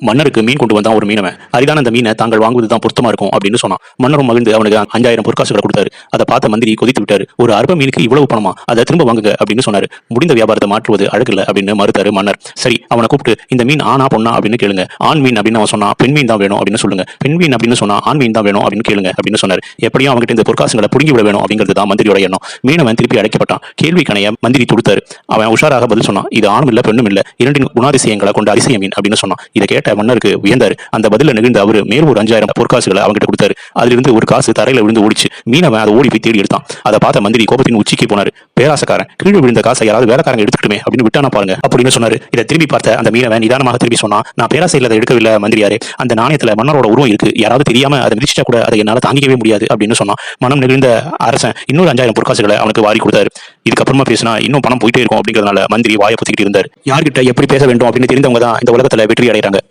மன்னருக்கு மீன் கொண்டு வந்தான் ஒரு மீனவன். அரிதான அந்த மீனை தாங்கள் வாங்குவதுதான் பொருத்தமா இருக்கும் அப்படின்னு சொன்னான். மன்னரும் மகிழ்ந்து அவனுக்கு 5000 பொற்காசுகளை கொடுத்தாரு. அதை பார்த்த மந்திரி கொதித்து விட்டாரு. ஒரு அற்ப மீனுக்கு இவ்வளவு பணமா? அதை திரும்ப வாங்குங்க அப்படின்னு சொன்னாரு. முடிந்த வியாபாரத்தை மாற்றுவது அழகில்ல அப்படின்னு மறுத்தாரு மன்னர். சரி, அவனை கூப்பிட்டு இந்த மீன் ஆனா பொண்ணா அப்படின்னு கேளுங்க. ஆண் மீன் அப்படின்னு அவன் சொன்னா பெண் மீன் தான் வேணும் அப்படின்னு சொல்லுங்க. பெண் மீன் அப்படின்னு சொன்னா ஆண் மீன் தான் வேணும் அப்படின்னு கேளுங்க அப்படின்னு சொன்னாரு. எப்படியும் அவங்ககிட்ட இந்த பொற்காசுகளை புடுங்கி விட வேணும் அப்படிங்கிறது தான் மந்திரியோட எண்ணம். மீனவன் திருப்பி அழைக்கப்பட்டான். கேள்வி கணைய மந்திரி கொடுத்தாரு. அவன் உஷாராக பதில் சொன்னான். இது ஆணும் இல்ல பெண்ணும் இல்ல, இரண்டின் குணாதிசயங்களை கொண்ட அதிசய மீன் அப்படின்னு சொன்னான். இதை கேட்ட மன்னருக்கு வியந்தாரு. அந்த பதில நெகிழ்ந்து அவரு மேல் ஒரு 5000 பொற்காசுகளை அவங்கிட்ட கொடுத்தாரு. அதிலிருந்து ஒரு காசு தரையில விழுந்து ஓடிச்சு. மீனவன் அதை ஓடி போய் தேடி எடுத்தான். அதை பார்த்த மந்திரி கோபத்தின் உச்சிக்கு போனாரு. பேராசக்காரன், கீழே விழுந்த காசை யாராவது வேலைக்காரங்க எடுத்துக்கிட்டுமே அப்படின்னு விட்டானா பாருங்க அப்படின்னு சொன்னாரு. இதை திரும்பி பார்த்த அந்த மீனவன் நிதானமாக திரும்பி சொன்னா, நான் பேராசையில் அதை எடுக்கவில்லை மந்திரியாரே, அந்த நாணயத்துல மன்னரோட உருவம் இருக்கு, யாராவது தெரியாம அதை மிதிச்சா கூட அதை என்னால தாங்கிக்கவே முடியாது அப்படின்னு சொன்னான். மனம் நெகிழ்ந்த அரசன் இன்னொரு 5000 பொற்காசுகளை அவனுக்கு வாரி கொடுத்தாரு. இதுக்கப்புறமா பேசினா இன்னும் பணம் போயிட்டே இருக்கும் அப்படிங்கிறதுனால மந்திரி வாயை பொத்திக்கிட்டு இருந்தார். யார்கிட்ட எப்படி பேச வேண்டும் அப்படின்னு தெரிந்தவங்க தான் இந்த உலகத்துல வெற்றி அடைகிறாங்க.